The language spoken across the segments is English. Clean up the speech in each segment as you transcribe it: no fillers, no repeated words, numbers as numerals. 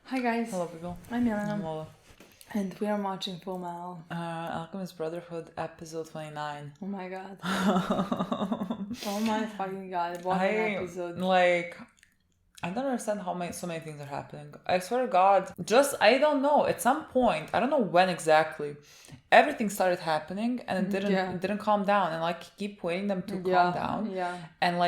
Hi guys. Hello people. I'm Milena. I'm Lola. And we are watching Fullmetal. Alchemist Brotherhood episode 29. Oh my god. Oh my fucking god. What an episode. I don't understand how so many things are happening. I swear to God, I don't know. At some point, I don't know when exactly, everything started happening and it didn't calm down. And keep waiting them to calm down. Yeah. And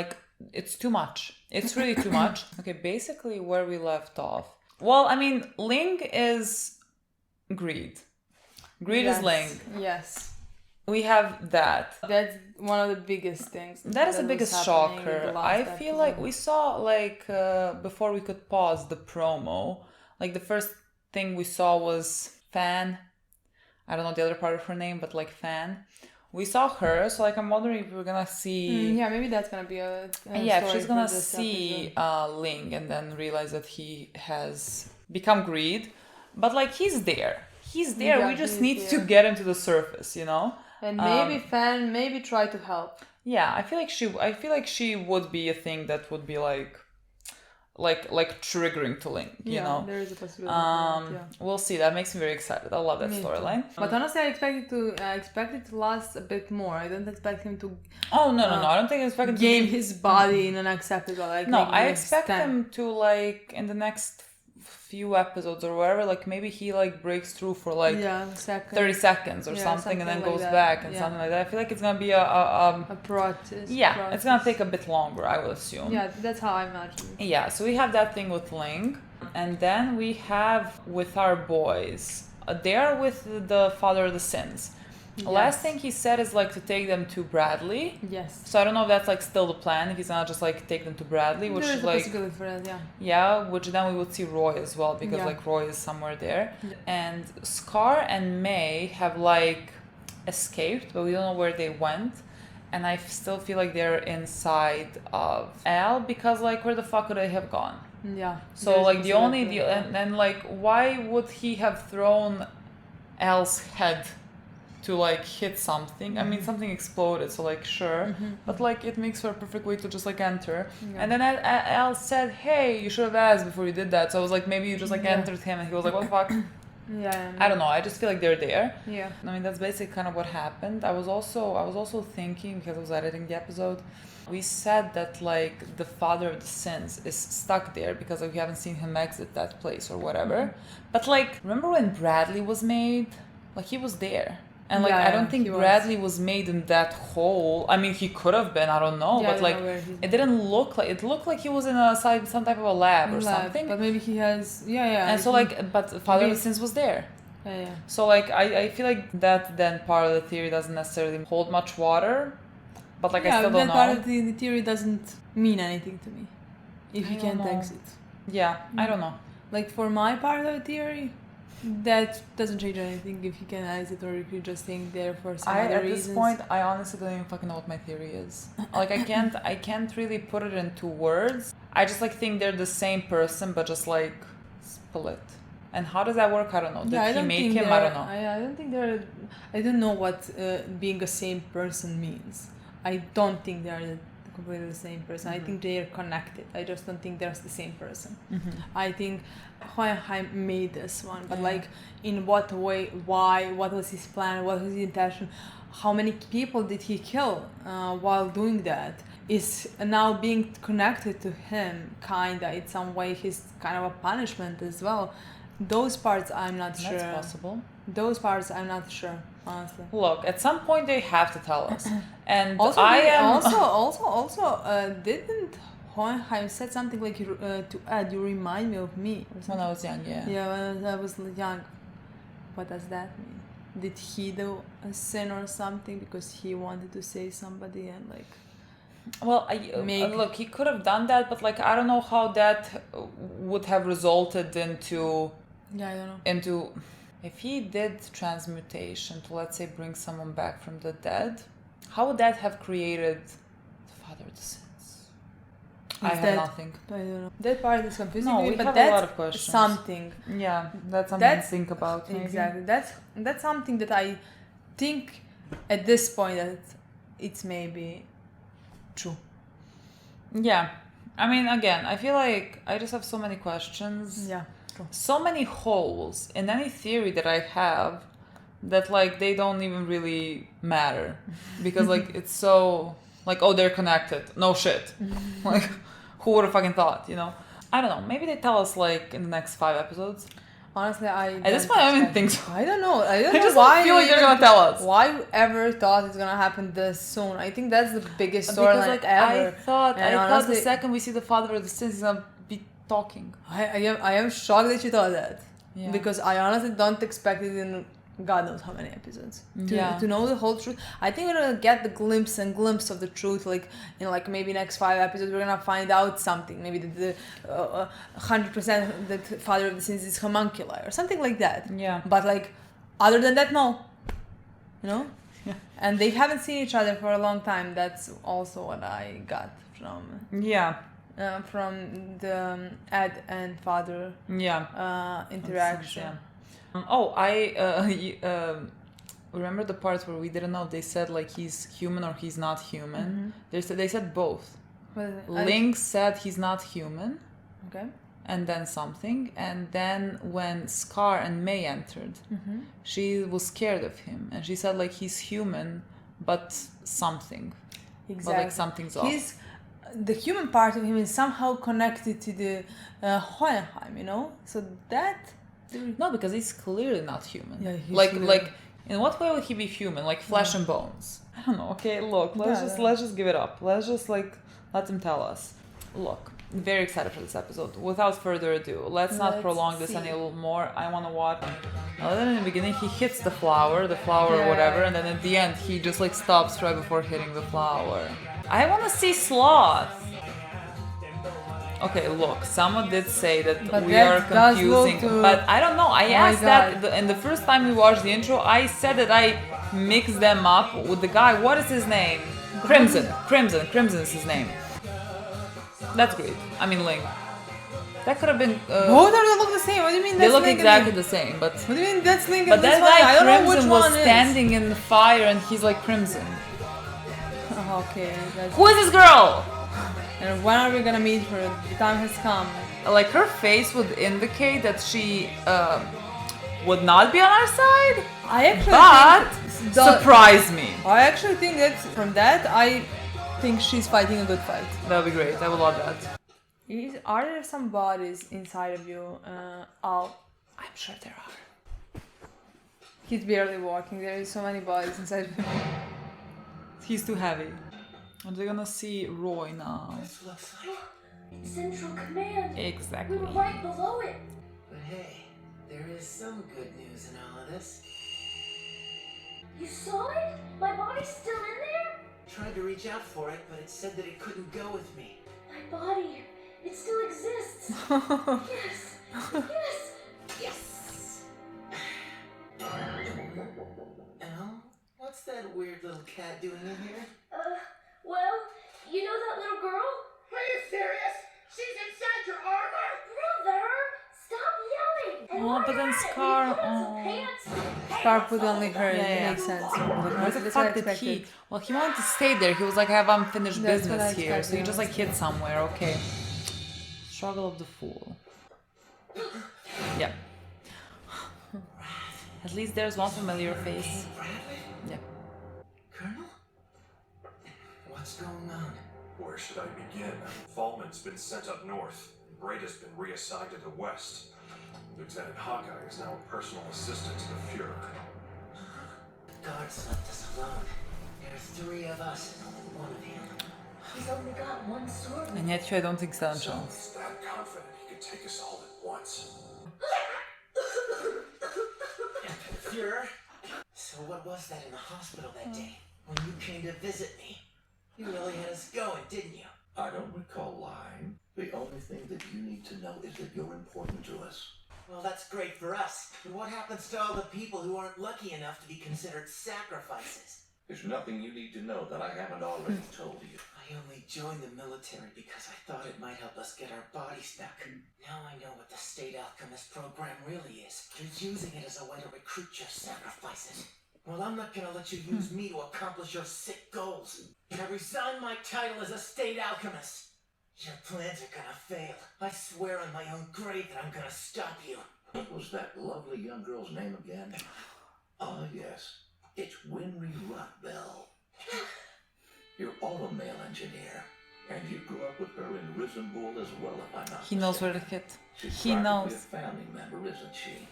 it's too much. It's really too much. Okay, basically where we left off. Well, I mean, Ling is greed. Greed is Ling. Yes. We have that. That's one of the biggest things. That is the biggest shocker. I feel like we saw, before we could pause the promo, the first thing we saw was Fan. I don't know the other part of her name, but Fan. We saw her, so I'm wondering if we're gonna see. Yeah, maybe that's gonna be a yeah, story if she's gonna see Ling and then realize that he has become greed, but He's there. Yeah, we just need to get him to the surface, you know. And maybe Fan try to help. Yeah, I feel like she would be a thing that would be triggering to Ling, you know. There is a possibility. We'll see. That makes me very excited. I love that storyline. But honestly, I expect it to last a bit more. I don't expect him to. Oh no! I don't think I expect him to game his body in an acceptable. No, I expect him to in the next few episodes or whatever, maybe he breaks through for 30 seconds or something and then goes back and something like that. I feel like it's gonna be a process. Yeah, it's gonna take a bit longer, I would assume. Yeah, that's how I imagine. Yeah, so we have that thing with Ling, and then we have with our boys. They are with the father of the sins. Yes. Last thing he said is to take them to Bradley. Yes. So I don't know if that's still the plan. If he's gonna just take them to Bradley, which is a possibility for that, yeah. Yeah, which then we would see Roy as well because Roy is somewhere there. Yeah. And Scar and May have escaped, but we don't know where they went. And I still feel like they're inside of Al because where the fuck would they have gone? Yeah. So why would he have thrown Al's head to hit something? I mean, something exploded, so sure, but it makes for a perfect way to just enter. And then Al said, hey, you should have asked before you did that. So I was maybe you just entered him, and he was what the fuck. Yeah. I don't know, I just feel they're there. Yeah. I mean, that's basically kind of what happened. I was also thinking, because I was editing the episode, we said that the father of the sins is stuck there because we haven't seen him exit that place or whatever. But remember when Bradley was made? He was there. And I don't think Bradley was made in that hole. I mean, he could have been. I don't know, but it didn't look like it looked like he was in some type of a lab or something. But maybe he has. Yeah. And so but Father of the Sins was there. Yeah. So I feel that then part of the theory doesn't necessarily hold much water, but I still don't know. That part of the theory doesn't mean anything to me. If he can't exit. Yeah, I don't know. For my part of the theory, that doesn't change anything if you can exit or if you're just staying there for some other reasons. At this point, I honestly don't even fucking know what my theory is. I can't really put it into words. I just think they're the same person, but just split. And how does that work? I don't know. Did he make him? I don't know. I don't think they're. I don't know what being a same person means. I don't think they're completely the same person. I think they're connected. I just don't think they're the same person. I think Hohenheim made this one, but in what way, why, what was his plan, what was his intention, how many people did he kill while doing that, is now being connected to him kinda in some way. He's kind of a punishment as well. Those parts I'm not sure. That's possible. Those parts I'm not sure, honestly. Look, at some point they have to tell us. And also, also didn't Hohenheim said something to add, you remind me of me or something? When I was young, yeah. Yeah, when I was young. What does that mean? Did he do a sin or something because he wanted to save somebody and Well, look, he could have done that, but I don't know how that would have resulted into. Yeah, I don't know. Into, if he did transmutation to, let's say, bring someone back from the dead, how would that have created the Father of the Sins? I have nothing. I don't know. That part is confusing me, but have that's a lot of questions. Something. Yeah, that's something to think about. Maybe. Exactly. That's something that I think at this point that it's maybe true. Yeah. I mean, again, I feel like I just have so many questions. Yeah. so many holes in any theory that I have that like they don't even really matter because like it's so like, oh, they're connected. No shit. Like, who would have fucking thought, you know? I don't know. Maybe they tell us like in the next 5 episodes. Honestly, At this point, I don't even think so. I don't know. I don't I know just why don't feel like they're gonna tell us. Why you ever thought it's gonna happen this soon? I think that's the biggest Because storyline like ever. I thought honestly, the second we see the father of the sins, he's gonna be talking. I am shocked that you thought that. Yeah. Because I honestly don't expect it in God knows how many episodes to know the whole truth. I think we're gonna get the glimpse of the truth, like in like maybe next 5 episodes we're gonna find out something. Maybe the 100% that Father of the Sins is homunculi or something like that. Yeah. But like other than that, no. You know. Yeah. And they haven't seen each other for a long time. That's also what I got from. Yeah. From the Ed and Father. Yeah. Interaction. Yeah. I remember the parts where we didn't know. They said like he's human or he's not human. They said both. Link said he's not human. Okay. And then something, and then when Scar and May entered, she was scared of him, and she said like he's human, but something. Exactly. But like something's off. The human part of him is somehow connected to the Hohenheim, you know. So that. No, because he's clearly not human. Yeah, like in what way would he be human? Like flesh and bones? I don't know. Okay, look, let's just give it up. Let's just like let them tell us. Look, I'm very excited for this episode. Without further ado, let's not prolong this any little more. I want to watch. Then in the beginning he hits the flower or whatever, and then at the end he just like stops right before hitting the flower. I want to see Sloth. Okay, look, someone did say that we are confusing, but I don't know. I asked that in the first time we watched the intro. I said that I mixed them up with the guy. What is his name? Crimson is his name. That's great. I mean, Link. That could have been. Both of them look the same. What do you mean? They look exactly the same, but. What do you mean that's Link? But that guy Crimson was standing in the fire, and he's like Crimson. Okay. Who is this girl? And when are we gonna meet her? The time has come. Like her face would indicate that she would not be on our side. I actually surprise me. I actually think that from that I think she's fighting a good fight. That would be great. I would love that. Are there some bodies inside of you? I'm sure there are. He's barely walking. There is so many bodies inside of him. He's too heavy. Are they gonna see Roy now? This looks like Central Command. Exactly. We were right below it. But hey, there is some good news in all of this. You saw it? My body's still in there? Tried to reach out for it, but it said that it couldn't go with me. My body, it still exists. Yes. Yes! Al, what's that weird little cat doing in here? Well, you know that little girl? Are you serious? She's inside your armor? Brother, stop yelling! And Oh, but then Scar. Scar put only her. Yeah. It makes sense. What the fuck did he? Well, he wanted to stay there. He was like, I have unfinished business here. So he just like hid somewhere. Okay. Struggle of the fool. Yep. At least there's one familiar face. Yep. Colonel? What's going on? Where should I begin? Faultman's been sent up north. Brada's been reassigned to the west. Lieutenant Hawkeye is now a personal assistant to the Fuhrer. The guards left us alone. There are 3 of us and only 1 of him. He's only got 1 sword. And yet I don't think so. So he's that confident he could take us all at once. Fuhrer? So what was that in the hospital that day? When you came to visit me? You really had us going, didn't you? I don't recall lying. The only thing that you need to know is that you're important to us. Well, that's great for us. But what happens to all the people who aren't lucky enough to be considered sacrifices? There's nothing you need to know that I haven't already told you. I only joined the military because I thought it might help us get our bodies back. Now I know what the State Alchemist program really is. You're using it as a way to recruit your sacrifices. Well, I'm not gonna let you use me to accomplish your sick goals. I resign my title as a State Alchemist. Your plans are gonna fail. I swear on my own grave that I'm gonna stop you. What was that lovely young girl's name again? Ah, yes. It's Winry Rockbell. You're automobile engineer. And you grew up with her in Risen Bull as well, if I'm not He knows where to mistaken. hit. She's He practically knows. a family member, isn't she?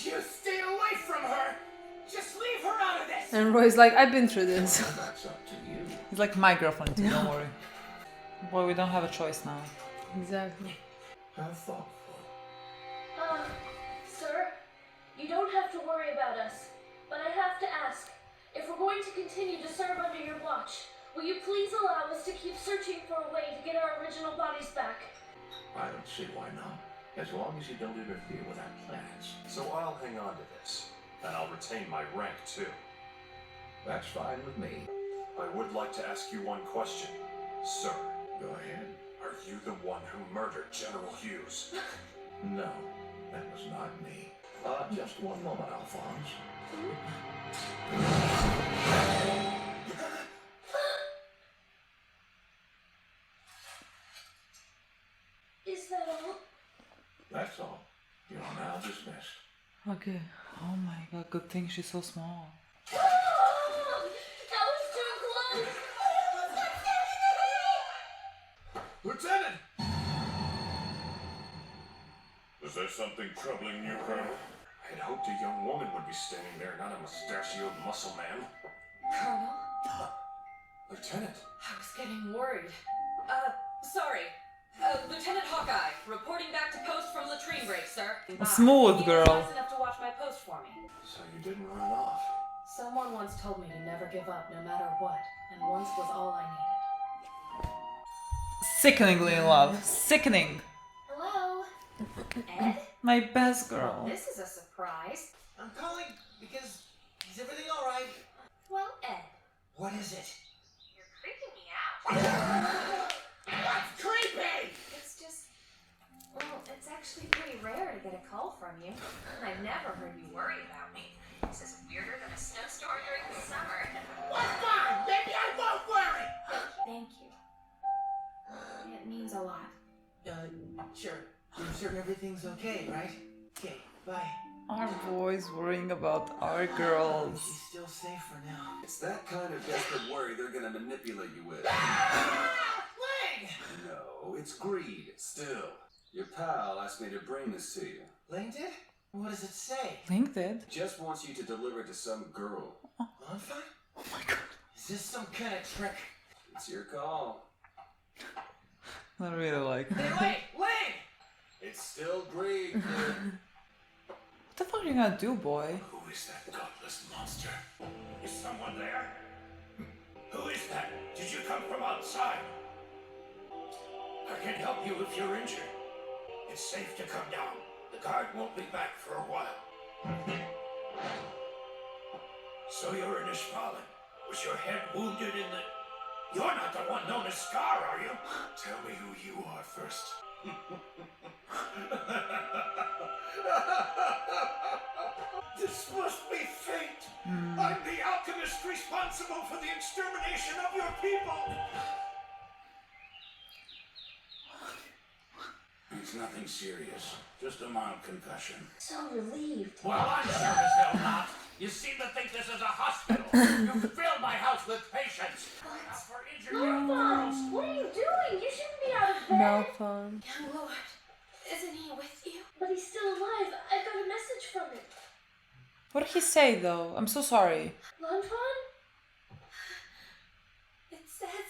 You stay away from her! Just leave her out of this! And Roy's like, I've been through this. Well, that's up to you. He's like my girlfriend too, don't worry. Boy, we don't have a choice now. Exactly. How thoughtful. Sir, you don't have to worry about us, but I have to ask, if we're going to continue to serve under your watch, will you please allow us to keep searching for a way to get our original bodies back? I don't see why not. As long as you don't interfere with our plans. So I'll hang on to this, and I'll retain my rank too. That's fine with me. I would like to ask you one question, sir. Go ahead. Are you the one who murdered General Hughes? No, that was not me. Just one moment, Alphonse. Is that all? That's all. You're now dismissed. Okay. Oh my god, good thing she's so small. That was too close! Lieutenant! Was there something troubling you, Colonel? I had hoped a young woman would be standing there, not a mustachioed muscle man. Colonel, Lieutenant! I was getting worried. Sorry. Lieutenant Hawkeye, reporting back to post from latrine break, sir. A smooth You girl. were nice enough to watch my post for me. So you didn't run off? Someone once told me to never give up, no matter what, and once was all I needed. Sickeningly in love. Sickening. Hello? Ed? My best girl. This is a surprise. I'm calling because is everything all right? Well, Ed. What is it? You're creeping me out. That's creepy! It's just... Well, it's actually pretty rare to get a call from you. I've never heard you worry about me. This is weirder than a snowstorm during the summer. What's fine? Maybe I won't worry! Thank you. It means a lot. Sure. You're sure everything's okay, right? Okay, bye. Our boys worrying about our girls. She's still safe for now. It's that kind of desperate worry they're gonna manipulate you with. Lang! No, it's greed. Still, your pal asked me to bring this to you. Lane did? What does it say? Link did. Just wants you to deliver it to some girl. Bonfire? Oh my god. Is this some kind of trick? It's your call. I really like her. Hey, wait! Lane! It's still greed, kid. What the fuck are you gonna do, boy? Who is that godless monster? Is someone there? Who is that? Did you come from outside? I can help you if you're injured. It's safe to come down. The guard won't be back for a while. So you're in Ishmael. Was your head wounded in the... You're not the one known as Scar, are you? Tell me who you are first. This must be fate. I'm the alchemist responsible for the extermination of your people. It's nothing serious. Just a mild concussion. So relieved. Well, I'm sure as hell not. You seem to think this is a hospital. You've filled my house with patients. Now for injured young girls. Malphon! What are you doing? You shouldn't be out of bed. Malphon. Young Lord, isn't he with you? But he's still alive. I got a message from him. What did he say though? I'm so sorry. Malphon? It says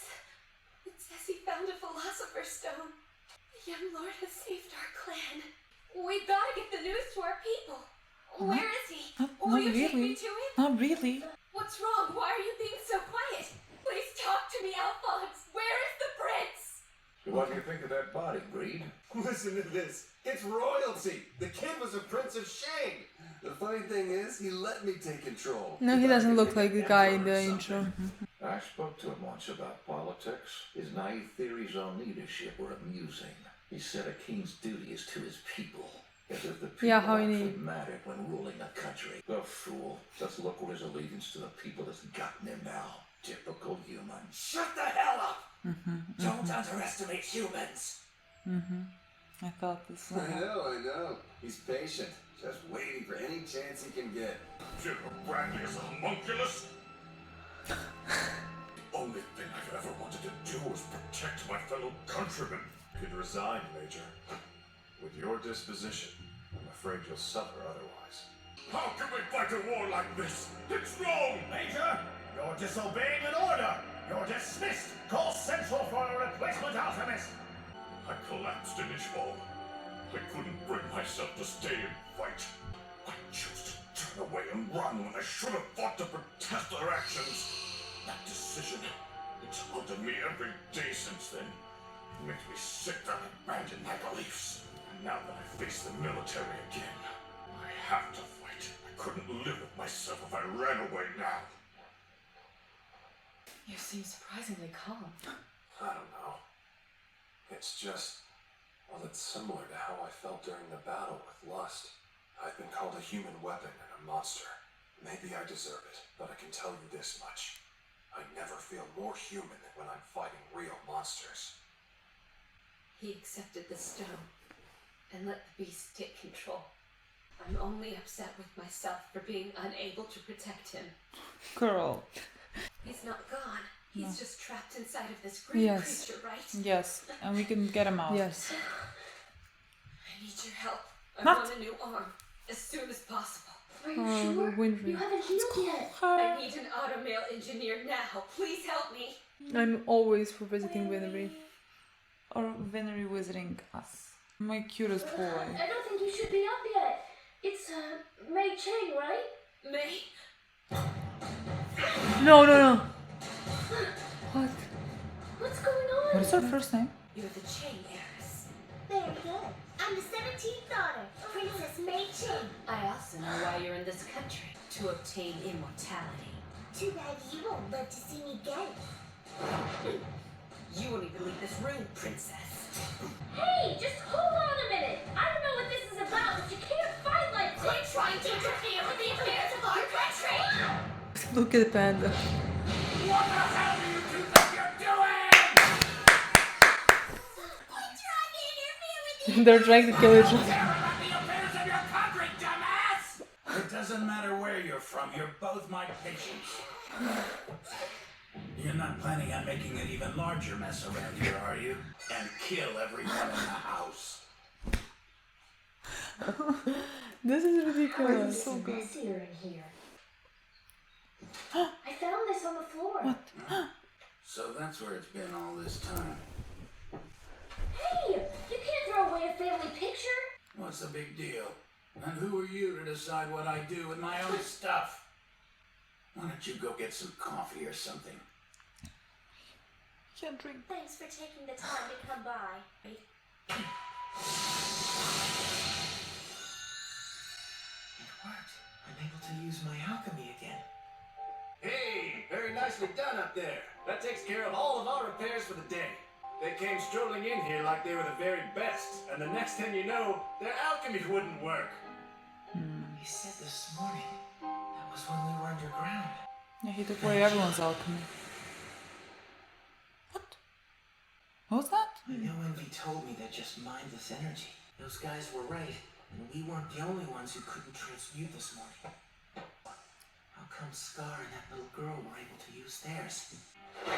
he found a philosopher's stone. The young Lord has saved our clan. We gotta get the news to our people. Where is he? Will you take me to him? Not really. What's wrong? Why are you being so quiet? Please talk to me, Alphonse. Where is the prince? So what do you think of that body, Greed? Listen to this. It's royalty. The kid was a prince of Shang. The funny thing is, he let me take control. No, he doesn't look like the guy in the intro. I spoke to him once about politics. His naive theories on leadership were amusing. He said a king's duty is to his people. As if the people Yeah, how he actually need. mattered when ruling a country. The fool. Just look where his allegiance to the people has gotten him now. Typical human. Shut the hell up. Don't underestimate humans. I thought this. I know. He's patient, just waiting for any chance he can get. Bradley is a homunculus? The only thing I've ever wanted to do was protect my fellow countrymen. Could resign, Major. With your disposition, I'm afraid you'll suffer otherwise. How can we fight a war like this? It's wrong! Major, you're disobeying an order. You're dismissed. Call Central for a replacement Alchemist. I collapsed in Ishbal. I couldn't bring myself to stay and fight. I chose to turn away and run when I should have fought to protest their actions. That decision, it's haunted me every day since then. It makes me sick that I abandoned my beliefs. And now that I face the military again, I have to fight. I couldn't live with myself if I ran away now. You seem surprisingly calm. I don't know. It's just, well, it's similar to how I felt during the battle with Lust. I've been called a human weapon and a monster. Maybe I deserve it, but I can tell you this much. I never feel more human than when I'm fighting real monsters. He accepted the stone and let the beast take control. I'm only upset with myself for being unable to protect him. Girl. He's not gone. He's just trapped inside of this green creature, right? Yes, and we can get him out. Yes. I need your help. I What? want a new arm as soon as possible. Are you sure? Winry. You haven't healed yet. I need an automail engineer now. Please help me. I'm always for visiting Winry. Or Venery visiting us. My cutest boy. I don't think you should be up yet. It's Mei Chang, right? May? No. What? What's going on? What is her first name? You're the Chang heiress. Very good. I'm the 17th daughter, Princess Mei Ching. I also know why you're in this country. To obtain immortality. Too bad you won't live to see me get it. You won't even leave this room, princess. Hey, just hold on a minute. I don't know what this is about, but you can't fight like this. Quit trying to interfere with the affairs of our country! Look at the panda. What the hell do you two think you're doing? Quit trying to interfere with the They're trying to kill each other. Care about the affairs of your country, dumbass! It doesn't matter where you're from, you're both my patients. You're not planning on making an even larger mess around here, are you? And kill everyone in the house. This is ridiculous. It's messier in here. I found this on the floor. So that's where it's been all this time. Hey, you can't throw away a family picture. What's the big deal? And who are you to decide what I do with my own stuff? Why don't you go get some coffee or something? Can't drink. Thanks for taking the time to come by. It worked. I'm able to use my alchemy again. Hey, very nicely done up there. That takes care of all of our repairs for the day. They came strolling in here like they were the very best, and the next thing you know, their alchemy wouldn't work. He said this morning. That was when we were underground. Yeah, he took away everyone's alchemy. What was that? I know Envy told me they're just mindless energy. Those guys were right, and we weren't the only ones who couldn't transmute this morning. How come Scar and that little girl were able to use theirs? Could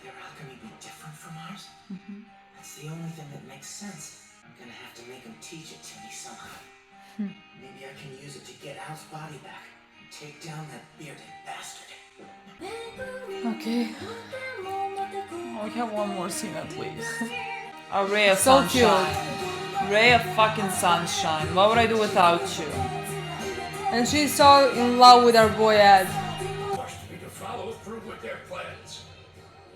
their alchemy be different from ours? That's the only thing that makes sense. I'm gonna have to make them teach it to me somehow. Maybe I can use it to get Al's body back and take down that bearded bastard. Okay. Oh, we have one more scene at least. A ray of So sunshine. Ray of fucking sunshine. What would I do without you? And she's so in love with our boy Ed. Forced me to follow through with their plans.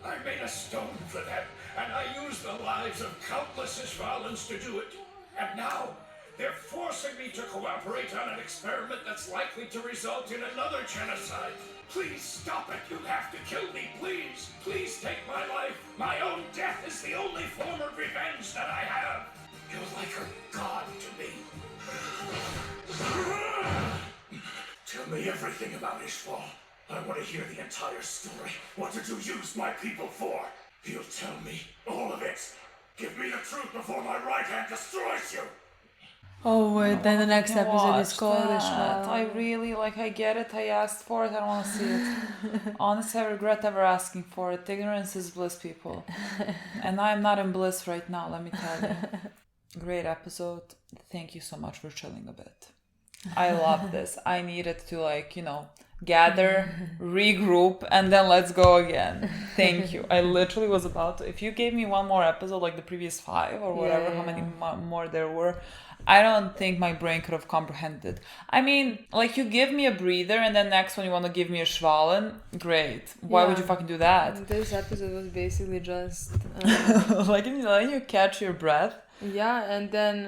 I made a stone for them, and I used the lives of countless Ishvalans to do it. And now, they're forcing me to cooperate on an experiment that's likely to result in another genocide. Please stop it. You have to kill me, please. Please take my life. My own death is the only form of revenge that I have. You're like a god to me. Tell me everything about Ishval. I want to hear the entire story. What did you use my people for? You'll tell me all of it. Give me the truth before my right hand destroys you. Oh, then the next episode is called that. Ishmael. I really, like, I get it, I asked for it, I don't want to see it. Honestly, I regret ever asking for it. Ignorance is bliss, people. And I'm not in bliss right now, let me tell you. Great episode. Thank you so much for chilling a bit. I love this. I needed to, like, gather, regroup, and then let's go again. Thank you. I literally was about to, if you gave me one more episode like the previous 5 or whatever, how many more there were, I don't think my brain could have comprehended. I mean, like, you give me a breather and then next one you want to give me a Schwallen, great. Why would you fucking do that? This episode was basically just like, letting you catch your breath. Yeah, and then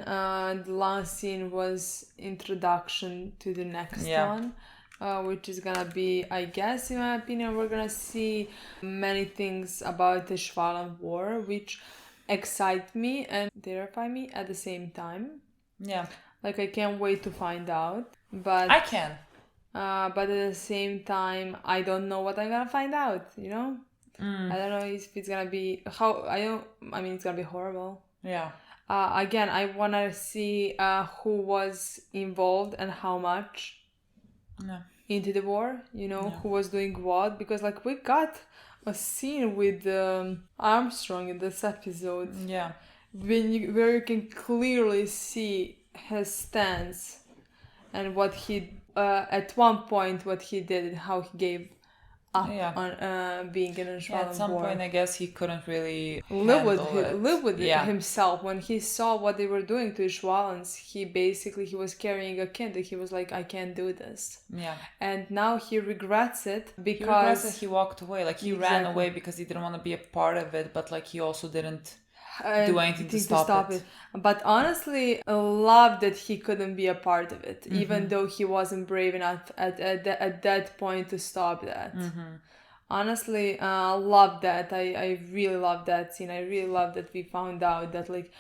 the last scene was introduction to the next one. Which is gonna be, I guess, in my opinion, we're gonna see many things about the Schwallen War, which excite me and terrify me at the same time. Yeah. Like, I can't wait to find out. But I can. But at the same time, I don't know what I'm gonna find out, I don't know if it's gonna be, it's gonna be horrible. Yeah. Again, I wanna see who was involved and how much. Into the war, who was doing what, because like we got a scene with Armstrong in this episode, where you can clearly see his stance and what he at one point what he did and how he gave up on being in a Schwallen war. At some point, I guess he couldn't really live with himself. When he saw what they were doing to Schwallens, he was carrying a kid. He was like, I can't do this. Yeah. And now he regrets it because... He regrets that he walked away. Like, he ran away because he didn't want to be a part of it, but like he also didn't do anything to stop it. But honestly, I love that he couldn't be a part of it, even though he wasn't brave enough at that point to stop that. Honestly, I love that. I really love that scene. I really love that we found out that, like,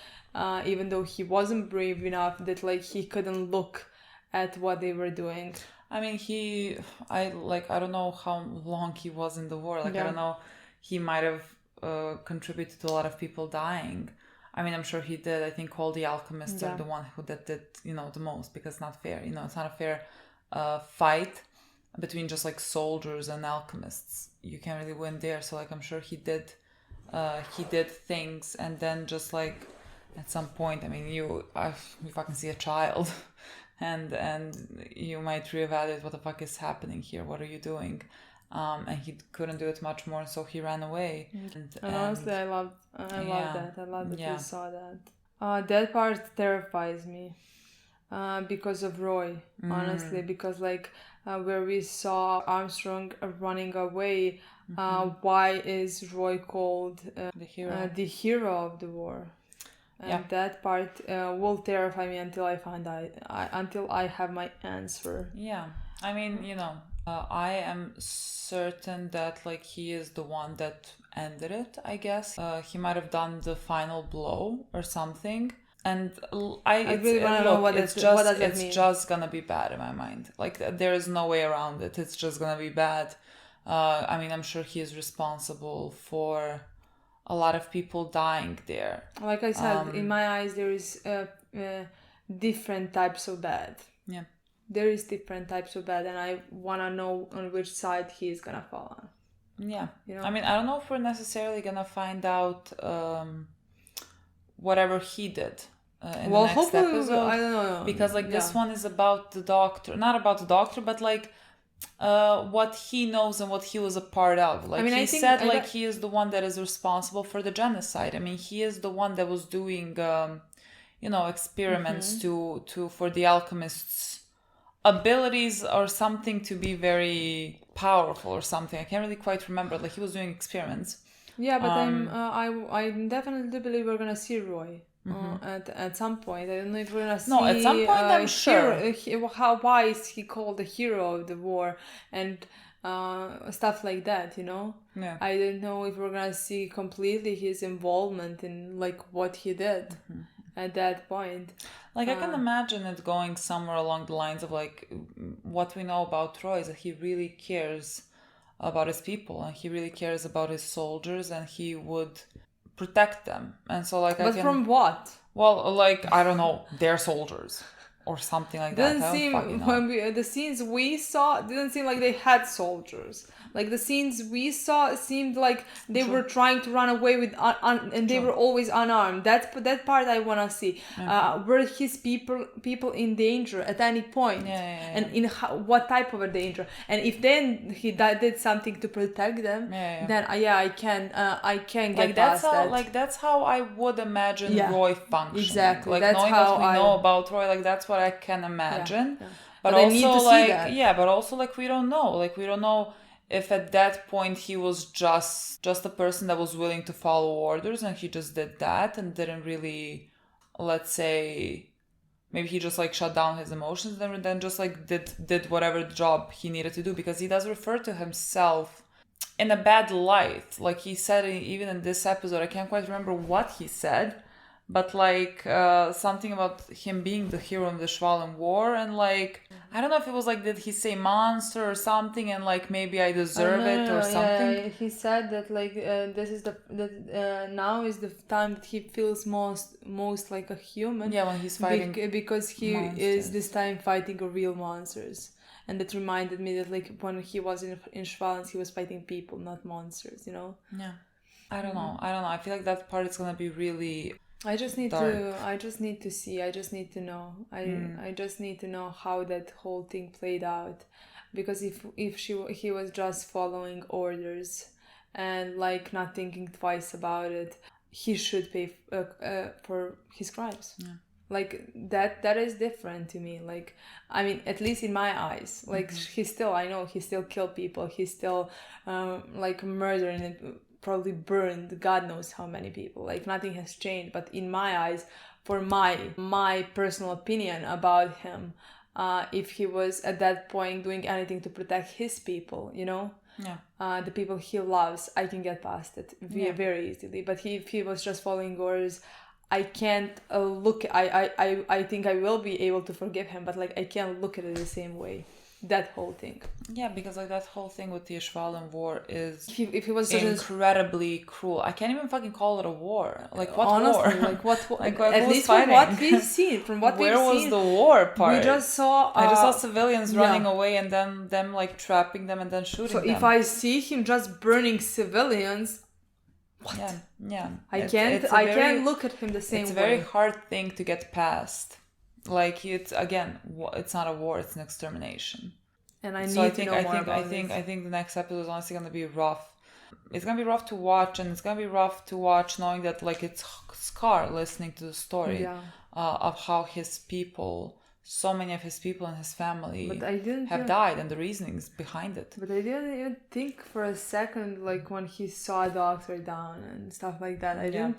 even though he wasn't brave enough, that like he couldn't look at what they were doing. I mean, I don't know how long he was in the war. Like, I don't know. He might have contributed to a lot of people dying. I mean, I'm sure he did. I think all the alchemists are the one who did the most, because it's not fair. It's not a fair fight between just like soldiers and alchemists. You can't really win there. So like, I'm sure he did things, and then just like at some point, I mean, you fucking see a child and you might reevaluate what the fuck is happening here. What are you doing? And he couldn't do it much more, so he ran away. And honestly, I love that. I love that we saw that. That part terrifies me because of Roy, honestly, because like where we saw Armstrong running away, why is Roy called the hero of the war? And that part will terrify me until I find out, until I have my answer. Yeah, I mean, I am certain that like he is the one that ended it, I guess. He might have done the final blow or something. And I really want to know what does that mean? It's just gonna be bad in my mind. Like, there is no way around it. It's just gonna be bad. I mean, I'm sure he is responsible for a lot of people dying there. Like I said, in my eyes, there is different types of bad. Yeah. There is different types of bad, and I want to know on which side he is going to fall on. Yeah. I mean, I don't know if we're necessarily going to find out whatever he did in the next episode. I don't know. Because, like, this one is about the doctor. Not about the doctor, but, like, what he knows and what he was a part of. Like, I mean, he is the one that is responsible for the genocide. I mean, he is the one that was doing, experiments for the alchemists' abilities or something to be very powerful or something. I can't really quite remember. Like, he was doing experiments. Yeah, but I definitely believe we're gonna see Roy at some point. I don't know if we're gonna see. No, at some point I'm sure. Why is he called the hero of the war and stuff like that? Yeah. I don't know if we're gonna see completely his involvement in like what he did. At that point, like, I can imagine it going somewhere along the lines of like what we know about Troy is that he really cares about his people, and he really cares about his soldiers, and he would protect them. And so like, But from what? Well, like, I don't know, their soldiers or something like that. Didn't seem when the scenes we saw didn't seem like they had soldiers. Like the scenes we saw seemed like they were trying to run away with and they were always unarmed. That part I wanna see. Were his people in danger at any point? And in what type of a danger? And if then he did something to protect them, then I can get like past that. Like that's how I would imagine Roy functioning. Exactly. Like that's knowing how what we know about Roy, like that's what I can imagine. But I also need to see like that. but also like we don't know. Like we don't know if at that point he was just a person that was willing to follow orders and he just did that and didn't really, let's say, maybe he just like shut down his emotions and then just like did whatever job he needed to do, because he does refer to himself in a bad light. Like he said, even in this episode, I can't quite remember what he said, but like something about him being the hero in the Schwalen War, and like I don't know if it was like, did he say monster or something, and like maybe I deserve it or something. Yeah, he said that like this is now is the time that he feels most like a human. Yeah, when he's fighting because he monsters. is this time fighting real monsters, and that reminded me that like when he was in Schwalen, he was fighting people, not monsters. You know. Yeah, I don't know. I feel like that part is gonna be really. I just need dark. to see. I just need to know. I just need to know how that whole thing played out, because if he was just following orders and like not thinking twice about it, he should pay for his crimes. Yeah. Like that is different to me. Like I mean, at least in my eyes, like he still killed people. He's still like murdering it. Probably burned God knows how many people. Like nothing has changed. But in my eyes, for my personal opinion about him, if he was at that point doing anything to protect his people, you know, the people he loves, I can get past it very easily. But if he was just following orders, I can't look. I think I will be able to forgive him, but like I can't look at it the same way. That whole thing. Yeah, because like that whole thing with the Schwalen War is if he was incredibly cruel. I can't even fucking call it a war. Like what honestly, war? Like what? Like at least from what we've seen, where was the war part? We just saw. I just saw civilians running away and then them like trapping them and then shooting them. So if I see him just burning civilians, what? Yeah. I can't look at him the same way. It's a very hard thing to get past. Like it's not a war; it's an extermination. And I think the next episode is honestly gonna be rough. It's gonna be rough to watch, and it's gonna be rough to watch knowing that like it's Scar listening to the story of how his people, so many of his people and his family have died, and the reasonings behind it. But I didn't even think for a second, like when he saw Doctor down and stuff like that. I didn't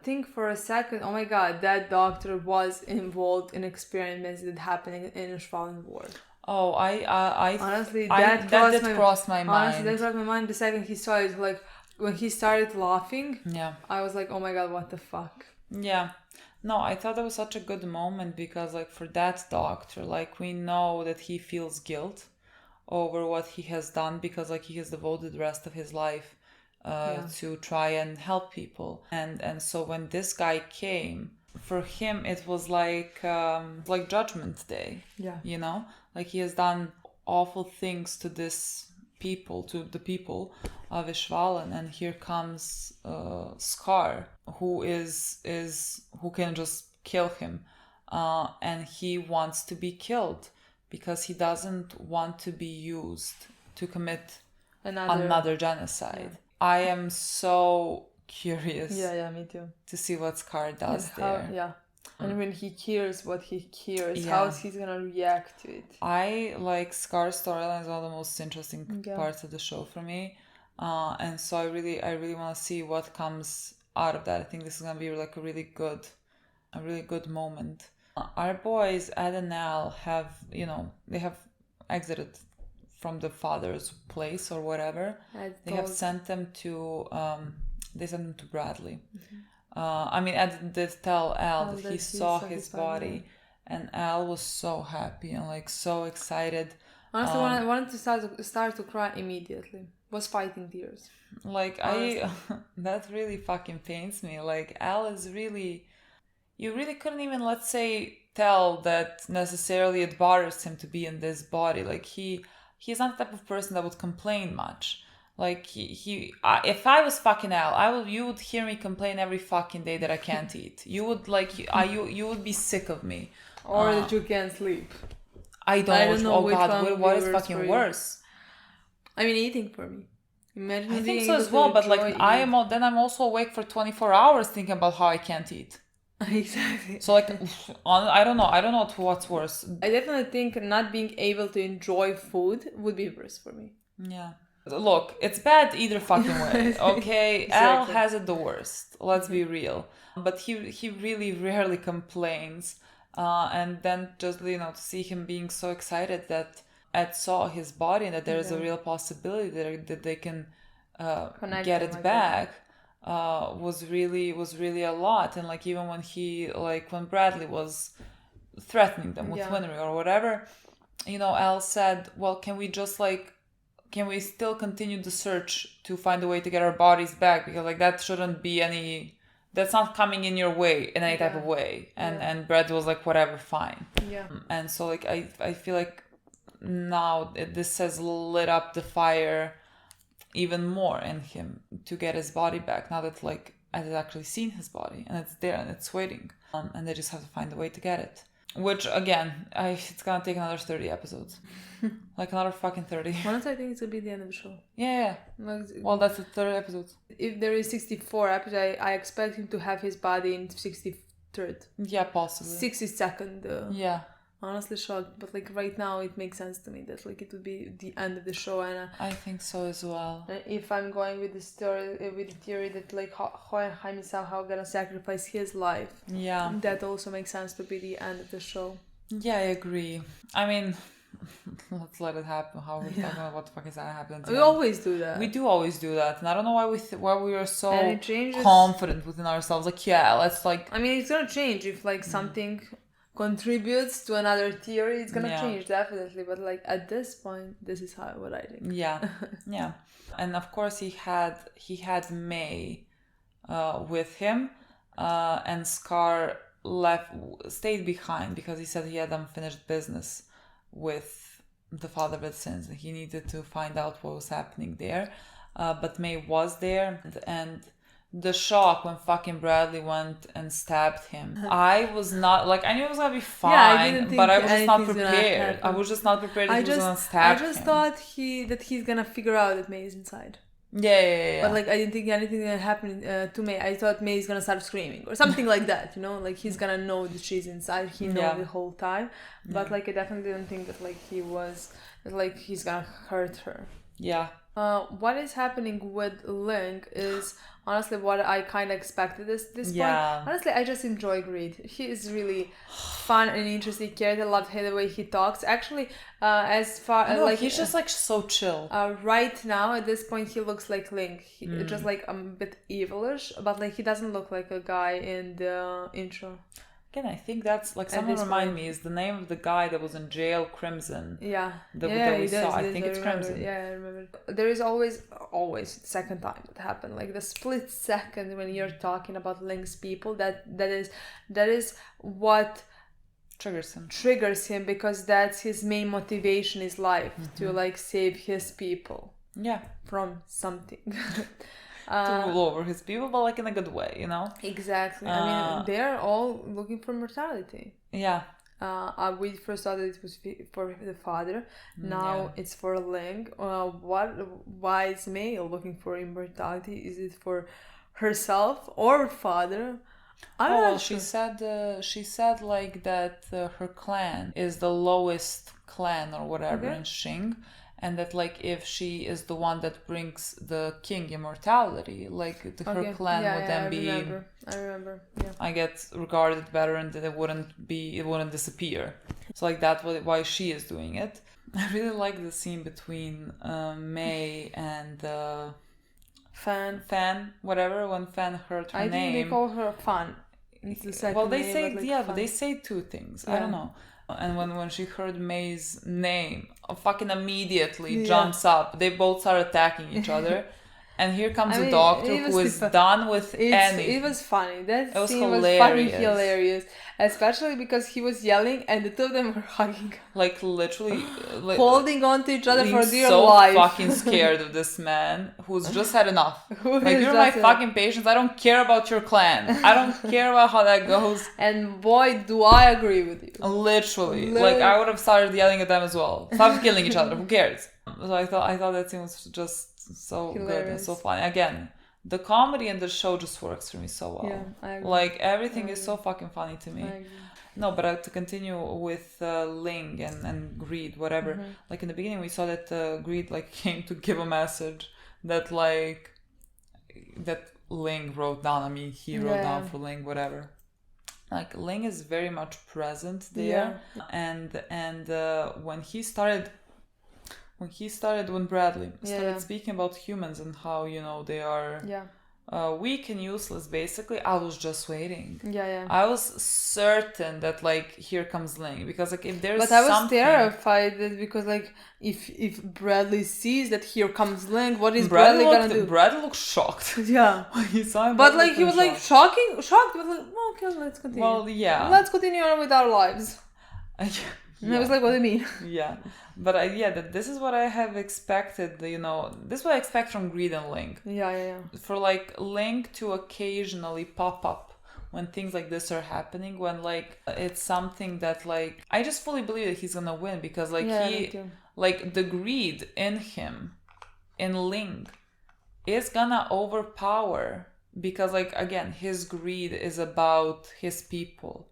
think for a second, oh my god, that doctor was involved in experiments that happened in the Schwalen War. Oh, honestly, that did cross my mind. Honestly, that crossed my mind the second he saw it. Like when he started laughing, I was like, oh my god, what the fuck? Yeah. No, I thought that was such a good moment because like for that doctor, like we know that he feels guilt over what he has done because like he has devoted the rest of his life to try and help people. And so when this guy came, for him it was like Judgment Day. Yeah. You know? Like he has done awful things to the people of Ishvalan, and here comes Scar, who can just kill him. And he wants to be killed because he doesn't want to be used to commit another genocide. Yeah. I am so curious. Yeah, me too. To see what Scar does there. And when he hears what he hears, how he's gonna react to it. I like Scar's storyline is one of the most interesting parts of the show for me. And so I really want to see what comes out of that. I think this is gonna be like a really good moment. Our boys Ed and Al have exited from the father's place or whatever. They have sent them to Bradley. Mm-hmm. Ed did tell Al that he saw his body and Al was so happy and like so excited. Honestly, when I wanted to start to cry immediately. Was fighting tears. Like Honestly. that really fucking pains me. Like Al is really, you really couldn't even, let's say, tell that necessarily it bothers him to be in this body. Like he's not the type of person that would complain much. Like if I was fucking Al, you would hear me complain every fucking day that I can't eat. You would like you would be sick of me. Or that you can't sleep. I don't know. Oh God, what is fucking worse? I mean, eating for me. Imagine I think so as well, but like I'm also awake for 24 hours thinking about how I can't eat. Exactly. So like, I don't know what's worse. I definitely think not being able to enjoy food would be worse for me. Yeah. Look, it's bad either fucking way. Okay, Exactly. Al has it the worst. Let's be real. But he really rarely complains. And then just to see him being so excited that Ed saw his body and that there is a real possibility that they can get it back was really a lot. And like even when Bradley was threatening them with Winry or whatever, Al said, well, can we still continue the search to find a way to get our bodies back, because like that's not coming in your way in any type of way. And Brad was like, whatever, fine. And so like I feel like now this has lit up the fire even more in him to get his body back, now that like I've actually seen his body and it's there and it's waiting, and they just have to find a way to get it, which again it's gonna take another 30 episodes. Like another fucking 30. Honestly, I think it's gonna be the end of the show. Yeah. Well, that's the 30 episodes. If there is 64 episodes, I expect him to have his body in 63rd. Yeah, possibly. 62nd. Yeah. Honestly shocked, but like right now it makes sense to me that like it would be the end of the show, and I think so as well. If I'm going with the story, with the theory that like Jaime somehow gonna sacrifice his life, that also makes sense to be the end of the show. Yeah, I agree. I mean, let's let it happen. How we're talking about what the fuck is gonna happen? We always do that. We do always do that, and I don't know why we are so confident within ourselves. Like, let's like. I mean, it's gonna change if like something contributes to another theory. It's gonna change definitely, but like at this point, this is what I think. Yeah. And of course he had May with him, and Scar stayed behind because he said he had unfinished business with the Father of the Sins. He needed to find out what was happening there, but May was there, and the shock when fucking Bradley went and stabbed him. I was not like, I knew it was gonna be fine, but I was just not prepared. I was just not prepared that he was gonna stab him. I just thought that he's gonna figure out that May is inside. Yeah. But like I didn't think anything gonna happen to May. I thought May is gonna start screaming or something like that. Like he's gonna know that she's inside. He knew the whole time. But like I definitely didn't think that like he's gonna hurt her. Yeah. What is happening with Link is honestly what I kind of expected this point. Honestly, I just enjoy Greed. He is really fun and interesting character. I love the way he talks. Actually, as far as like he's just like so chill. Right now at this point he looks like Link. He just like a bit evilish, but like he doesn't look like a guy in the intro. Again, I think that's like, someone remind me, is the name of the guy that was in jail Crimson. That we saw. I think it's Crimson. Yeah, I remember. There is always second time that happened. Like the split second when you're talking about Link's people, that is what triggers him because that's his main motivation is life, to like save his people. From something. To rule over his people, but like in a good way, Exactly. I mean, they're all looking for mortality. We first thought it was for the father. Now it's for Link. Why is May looking for immortality? Is it for herself or father? She said like that her clan is the lowest clan or whatever in Xing. And that like if she is the one that brings the king immortality, like her clan would then be. I remember. Yeah. I get regarded better, and that it wouldn't disappear. So like that's why she is doing it. I really like the scene between May and Fan, whatever. When Fan heard her name, I think they call her Fan. It's the second well, they name, say but, like, but fun. they say two things. I Yeah. don't know. And when she heard May's name, fucking immediately Yeah. jumps up. They both start attacking each other. And here comes I a mean, doctor it who was is the- done with anything. It was funny. That It was scene was funny, hilarious. hilarious. Especially because he was yelling and the two of them were hugging. Like literally like, Holding on to each other being for dear so life. fucking scared of this man who's just had enough. Who Like, is you're my just a- fucking patients. I don't care about your clan. I don't care about how that goes. And boy, do I agree with you. Literally. Like, I would have started yelling at them as well. Stop killing each other. Who cares? So I thought that scene was just so good and Hilarious. so funny. Again, the comedy in the show just works for me so well. Yeah, I agree. Like, everything is so fucking funny to me. I agree. No, but to continue with Ling and Greed, whatever. Mm-hmm. Like, in the beginning, we saw that Greed, like, came to give a message that, like, that Ling wrote down. I mean, he wrote down for Ling, whatever. Like, Ling is very much present there. And when Bradley started speaking about humans and how, you know, they are weak and useless, basically, I was just waiting. I was certain that, like, here comes Ling, because, like, if there's But I was something... terrified that because, like, if Bradley sees that here comes Ling, what is Bradley gonna do? Bradley looked shocked. Yeah. When he saw him, But, like, he was, like, shocked, but, like, oh, okay, let's continue. Well, yeah. Let's continue on with our lives. And I was like, what do you mean? Yeah. But this is what I have expected, you know, this is what I expect from Greed and Ling. Yeah. For, like, Ling to occasionally pop up when things like this are happening, when, like, it's something that, like, I just fully believe that he's gonna win, because, like, me too. like, the greed in him, in Ling, is gonna overpower, because, like, again, his greed is about his people.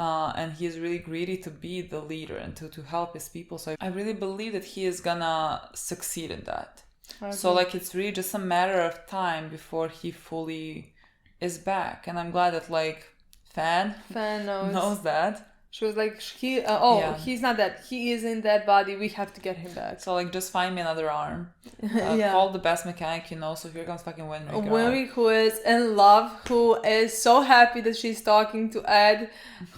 And he is really greedy to be the leader and to help his people. So I really believe that he is gonna succeed in that. Okay. So, like, it's really just a matter of time before he fully is back. And I'm glad that, like, Fan knows that. She was like, he's not dead. He is in that body. We have to get him back. So, like, just find me another arm. Call the best mechanic you know. So here comes fucking Winry. Winry, who is in love, who is so happy that she's talking to Ed,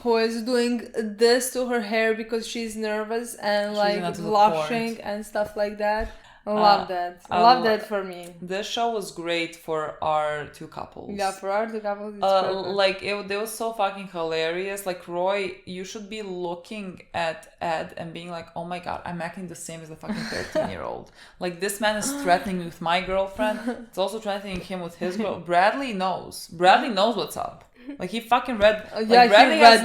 who is doing this to her hair because she's nervous and, like, blushing and stuff like that. I love that. I love that for me. This show was great for our two couples. Yeah, for our two couples, it's perfect. Like, they was so fucking hilarious. Like, Roy, you should be looking at Ed and being like, oh my god, I'm acting the same as a fucking 13-year-old. Like, this man is threatening me with my girlfriend. It's also threatening him with his girl. Bradley knows what's up. Like, he fucking read. Like, Bradley has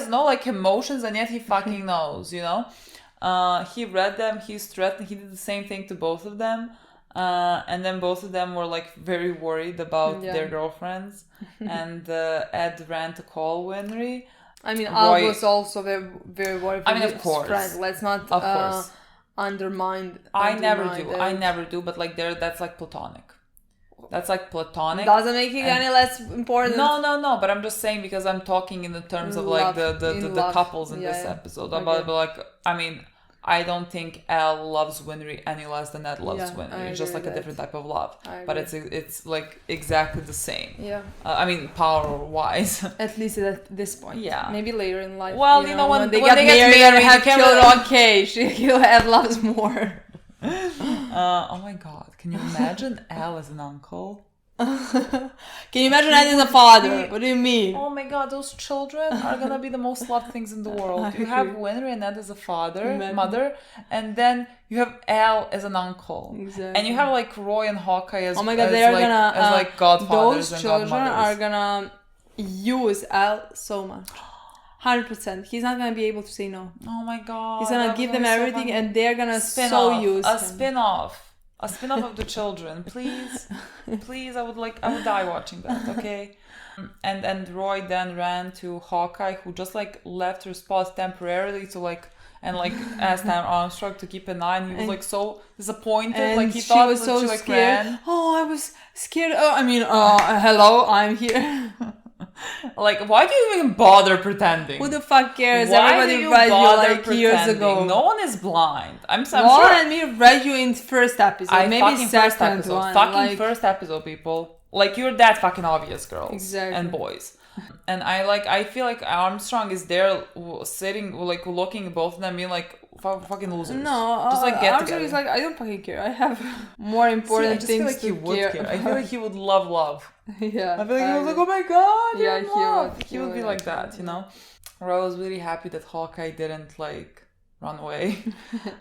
no, like, emotions, and yet he fucking knows, you know? He read them, he's threatened, he did the same thing to both of them. And then both of them were, like, very worried about their girlfriends. And Ed ran to call Winry. I mean, Al was also very, very worried for his of course. friend. Let's not undermine. I never do, but, like, that's, like, platonic. That's, like, platonic. Doesn't make it any less important. No, but I'm just saying, because I'm talking in the terms of, like, the couples in this episode. But, like, I mean, I don't think Al loves Winry any less than Ed loves Winry. It's just, like, a different type of love. But it's like exactly the same. Yeah. I mean, power-wise. At least at this point. Yeah. Maybe later in life. Well, you know, when they get married and have children, okay, Ed loves more. Oh my god, can you imagine Al as an uncle? Can you imagine Ed as a father? What do you mean? Oh my god, those children are gonna be the most loved things in the world. You have Winry and Ed as a mother, and then you have Al as an uncle. Exactly. And you have, like, Roy and Hawkeye as, oh my god, they are gonna as, like, godfathers those and children godmothers. are gonna use Al so much. 100%. He's not gonna be able to say no. Oh my god. He's gonna give them everything, so and they're gonna use a him. spin-off of the children, please. I would die watching that. Okay. And Roy then ran to Hawkeye, who just, like, left her spot temporarily to, like, and, like, asked Armstrong to keep an eye, and he was, like, so disappointed. Like, he thought was so she, like, scared. ran. Oh, I was scared. Hello, I'm here. Like, why do you even bother pretending? Who the fuck cares? Why Everybody read you, like, years ago. No one is blind. I'm sure. and me read you in first episode. Maybe second one. First episode, people. Like, you're that fucking obvious, girls and boys. And I feel like Armstrong is there sitting, like looking at both of them, being like, fucking losers. No, just like get Armstrong together. is like, I don't fucking care. I have more important See, I just things feel like to he would care. care. I feel like he would love. Yeah. I feel like he was like, oh my god, Yeah, you're in love. He would be like that, you know? Or I was really happy that Hawkeye didn't like run away.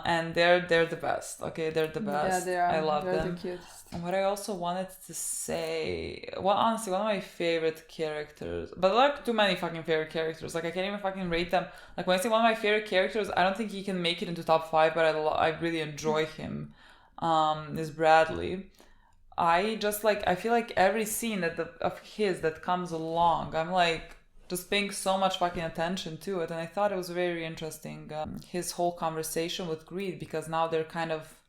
And they're the best. Okay, they're the best. Yeah, they are. I love they're them. The cutest. And what I also wanted to say, well, honestly, one of my favorite characters, but like too many fucking favorite characters. Like I can't even fucking rate them. Like when I say one of my favorite characters, I don't think he can make it into top 5, but I really enjoy him. Is Bradley. I just like, I feel like every scene of his that comes along, I'm like just paying so much fucking attention to it. And I thought it was very interesting, his whole conversation with Greed, because now they're kind of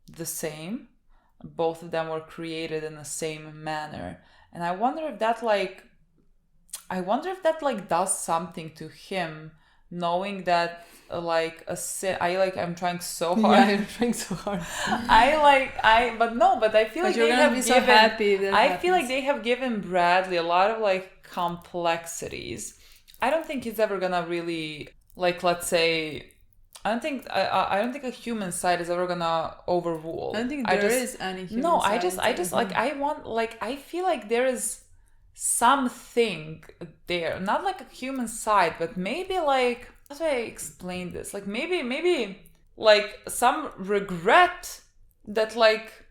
the same. Both of them were created in the same manner. And I wonder if that does something to him, knowing that I'm trying so hard. Yeah, you're trying so hard. But I feel like you're they gonna have be given, so happy that I happens. feel like they have given Bradley a lot of like complexities. I don't think he's ever gonna really, like, let's say, I don't think a human side is ever gonna overrule. I don't think there is any human No, side. I feel like there is something there, not like a human side, but maybe like, how do I explain this? Like maybe like some regret that like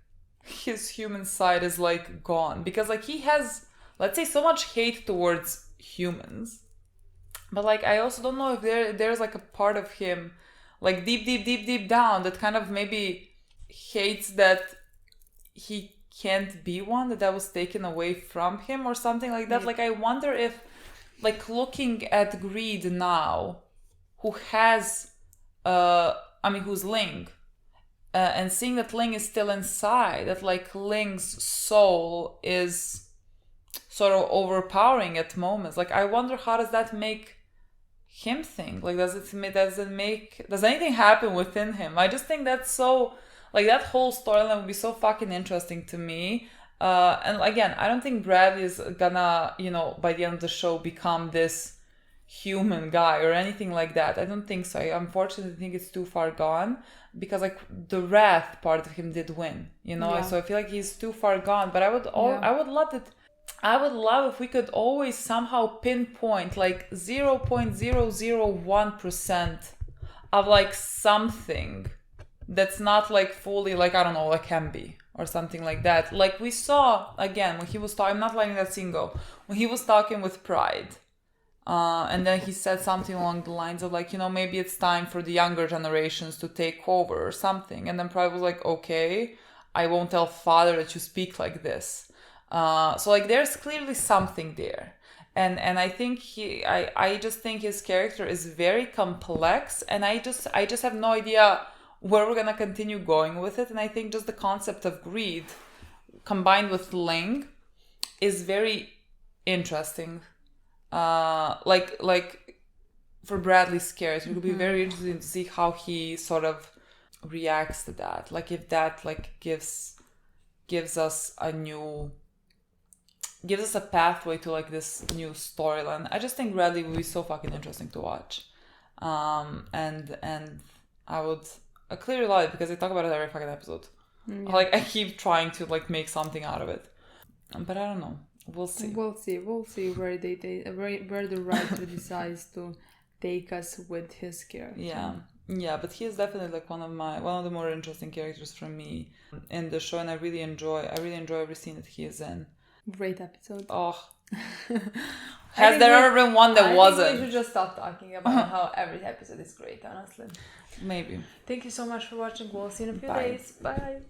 his human side is like gone, because like he has, let's say, so much hate towards humans, but like I also don't know if there's like a part of him, like deep down, that kind of maybe hates that he can't be one, that was taken away from him or something like that. Like I wonder if, like, looking at Greed now, who has who's Ling, and seeing that Ling is still inside, that like Ling's soul is sort of overpowering at moments. Like I wonder, how does that make him think? Like does anything happen within him? I just think that's so, like, that whole storyline would be so fucking interesting to me. And again, I don't think Bradley is gonna, by the end of the show become this human guy or anything like that. I don't think so. I unfortunately think it's too far gone, because like the wrath part of him did win, so I feel like he's too far gone. But I would love if we could always somehow pinpoint like 0.001% of like something that's not like fully, like, I don't know, like Hemby or something like that. Like we saw again when he was talking, I'm not letting that scene go, when he was talking with Pride, and then he said something along the lines of like, maybe it's time for the younger generations to take over or something. And then Pride was like, okay, I won't tell father that you speak like this. So like there's clearly something there. And I think I just think his character is very complex, and I just have no idea where we're gonna continue going with it. And I think just the concept of Greed combined with Ling is very interesting. Like for Bradley's character, it would be very interesting to see how he sort of reacts to that. Like if that like gives us a pathway to like this new storyline. I just think Bradley would be so fucking interesting to watch. And I would clearly love it, because I talk about it every fucking episode. Like I keep trying to like make something out of it, but I don't know. We'll see where where the writer decides to take us with his character. Yeah, but he is definitely like one of the more interesting characters for me in the show, and I really enjoy every scene that he is in. Great episode. Oh, has there ever been one that wasn't? I think we should just stop talking about how every episode is great, honestly. Maybe. Thank you so much for watching. We'll see you in a few days. Bye.